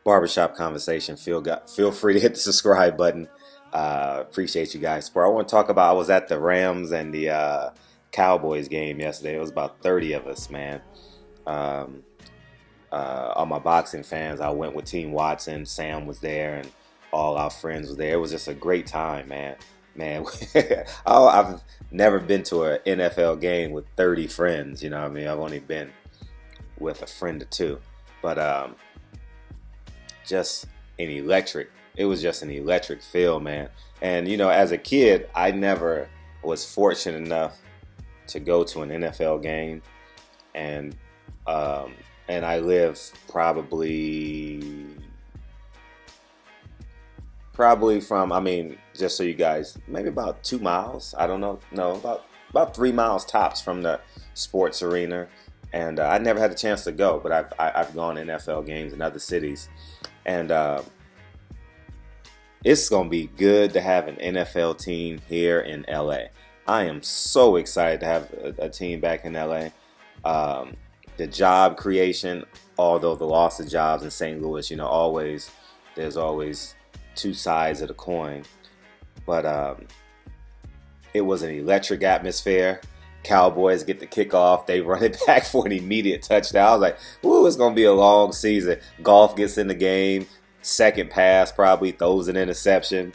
Barbershop Conversation. Feel free to hit the subscribe button. Appreciate you guys. I want to talk about, I was at the Rams and the Cowboys game yesterday. It was about 30 of us, man. Um, all my boxing fans, I went with Team Watson. Sam was there, and all our friends were there. It was just a great time, man. Man, I've never been to an NFL game with 30 friends. You know what I mean? I've only been with a friend or two. But just an electric. It was just an electric feel, man. And as a kid, I never was fortunate enough to go to an NFL game, and I live probably from, just so you guys, maybe about 2 miles. I don't know, no, about 3 miles tops from the sports arena. And I never had a chance to go, but I've gone to NFL games in other cities, and it's gonna be good to have an NFL team here in LA. I am so excited to have a team back in LA. The job creation, although the loss of jobs in St. Louis, there's always two sides of the coin, but it was an electric atmosphere. Cowboys get the kickoff. They run it back for an immediate touchdown. I was like, ooh, it's going to be a long season. Golf gets in the game. Second pass probably throws an interception.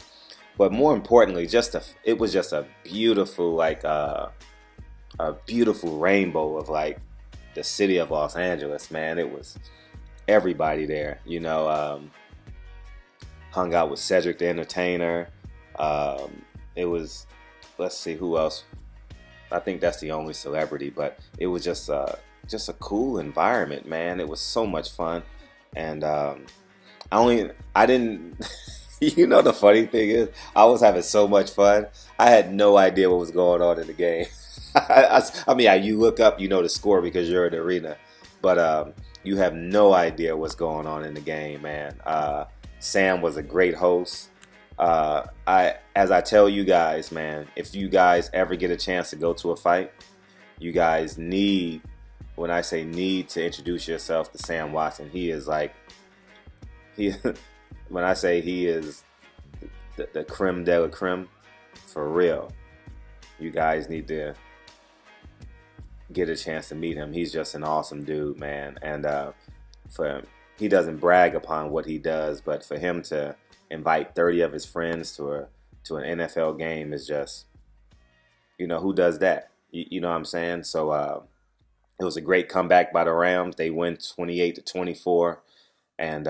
But more importantly, it was just a beautiful, a beautiful rainbow of the city of Los Angeles, man. It was everybody there, hung out with Cedric the Entertainer. It was, let's see, who else? I think that's the only celebrity, but it was just a cool environment, man. It was so much fun, and I didn't. The funny thing is, I was having so much fun. I had no idea what was going on in the game. You look up, the score because you're in the arena, but you have no idea what's going on in the game, man. Sam was a great host. As I tell you guys, man, if you guys ever get a chance to go to a fight, you guys need, when I say need, to introduce yourself to Sam Watson. He is when I say he is the creme de la creme, for real. You guys need to get a chance to meet him. He's just an awesome dude, man. And he doesn't brag upon what he does, but for him to invite 30 of his friends to an NFL game is just, who does that? You know what I'm saying? So it was a great comeback by the Rams. They win 28-24, and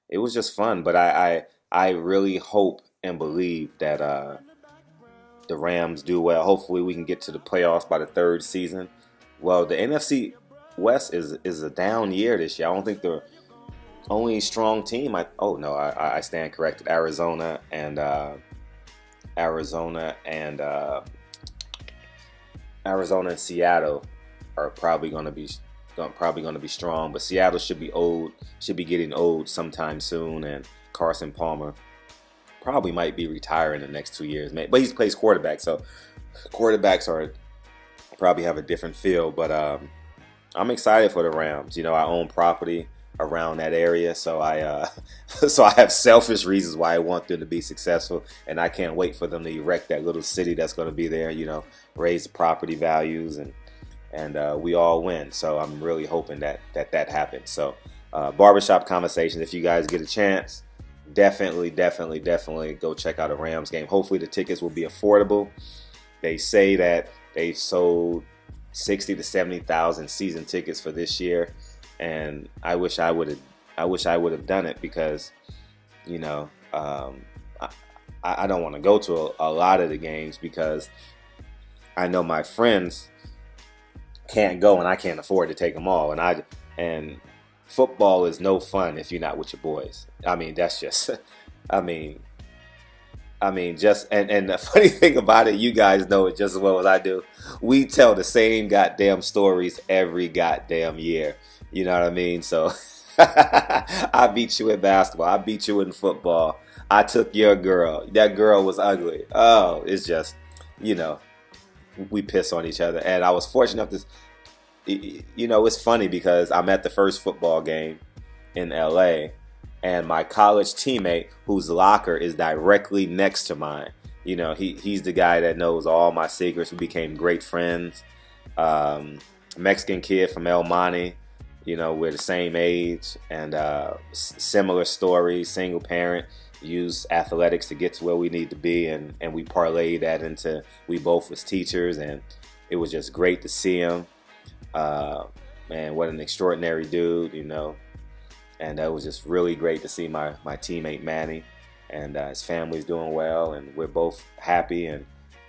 it was just fun. But I really hope and believe that the Rams do well. Hopefully we can get to the playoffs by the third season. Well, the NFC West is a down year this year. I don't think the only strong team. I stand corrected. Arizona and Seattle are probably going to be strong, but Seattle should be getting old sometime soon, and Carson Palmer probably might be retiring in the next 2 years, but he plays quarterback, so quarterbacks probably have a different feel. But I'm excited for the Rams. I own property around that area, so I have selfish reasons why I want them to be successful, and I can't wait for them to erect that little city that's going to be there. Raise the property values, and we all win. So I'm really hoping that happens. So Barbershop Conversations, if you guys get a chance, definitely go check out a Rams game. Hopefully the tickets will be affordable. They say that they've sold 60,000 to 70,000 season tickets for this year. And I wish I would have done it, because, I don't want to go to a lot of the games because I know my friends can't go and I can't afford to take them all. And football is no fun if you're not with your boys. That's just, and the funny thing about it, you guys know it just as well as I do. We tell the same goddamn stories every goddamn year. You know what I mean? So I beat you in basketball. I beat you in football. I took your girl. That girl was ugly. Oh, it's just, we piss on each other. And I was fortunate enough to, it's funny because I'm at the first football game, in LA, and my college teammate, whose locker is directly next to mine. You know, he's the guy that knows all my secrets. We became great friends. Mexican kid from El Monte. You know, we're the same age, and similar stories. Single parent, used athletics to get to where we need to be, and we parlayed that into we both was teachers, and it was just great to see him. Man, what an extraordinary dude, you know. And it was just really great to see my teammate Manny, and his family's doing well, and we're both happy. And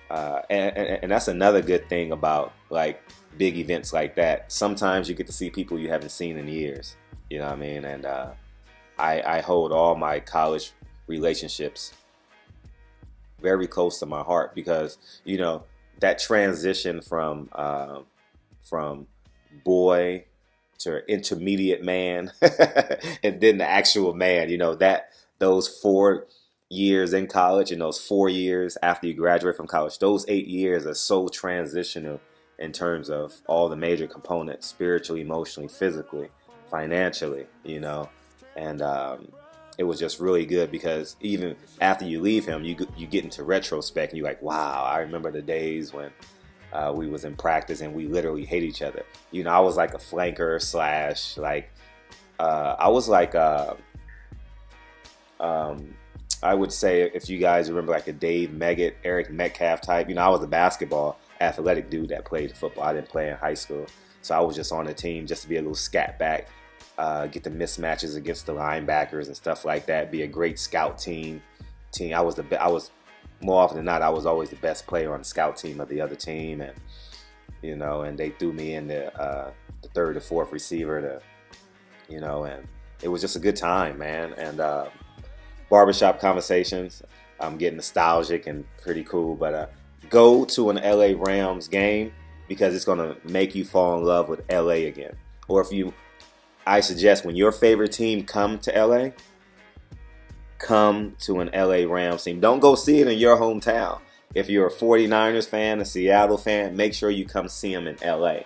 that's another good thing about like big events like that. Sometimes you get to see people you haven't seen in years. You know what I mean? And I hold all my college relationships very close to my heart, because you know that transition from boy to intermediate man and then the actual man, you know, that those 4 years in college and those 4 years after you graduate from college, those 8 years are so transitional in terms of all the major components: spiritually, emotionally, physically, financially, you know. And it was just really good, because even after you leave him, you get into retrospect and you're like, wow, I remember the days when we was in practice and we literally hate each other. You know, I was like a flanker slash like I was like I would say, if you guys remember, like a Dave Meggett, Eric Metcalf type. You know, I was a basketball athletic dude that played football. I didn't play in high school, so I was just on the team just to be a little scat back, get the mismatches against the linebackers and stuff like that. Be a great scout team. I was more often than not, I was always the best player on the scout team of the other team, and you know, and they threw me in the third or fourth receiver to, you know, and it was just a good time, man. And barbershop conversations, I'm getting nostalgic and pretty cool, but go to an LA Rams game, because it's gonna make you fall in love with LA again. Or I suggest when your favorite team come to LA, come to an LA Rams team. Don't go see it in your hometown. If you're a 49ers fan, a Seattle fan, make sure you come see them in LA.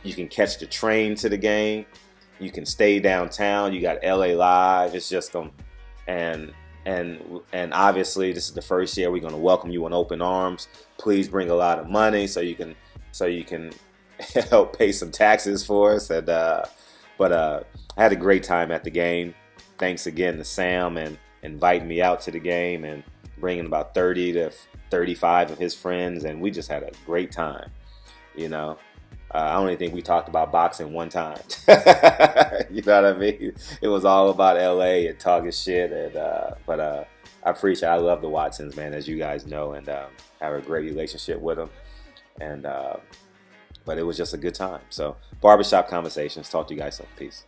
You can catch the train to the game. You can stay downtown. You got LA Live. It's just going and obviously this is the first year we're going to welcome you in open arms. Please bring a lot of money so you can help pay some taxes for us. And but I had a great time at the game. Thanks again to Sam and inviting me out to the game and bringing about 30 to 35 of his friends, and we just had a great time. You know, I don't even think we talked about boxing one time. You know what I mean? It was all about LA and talking shit, and but I appreciate. I love the Watsons, man, as you guys know, and have a great relationship with them. And but it was just a good time. So barbershop conversations. Talk to you guys soon. Peace.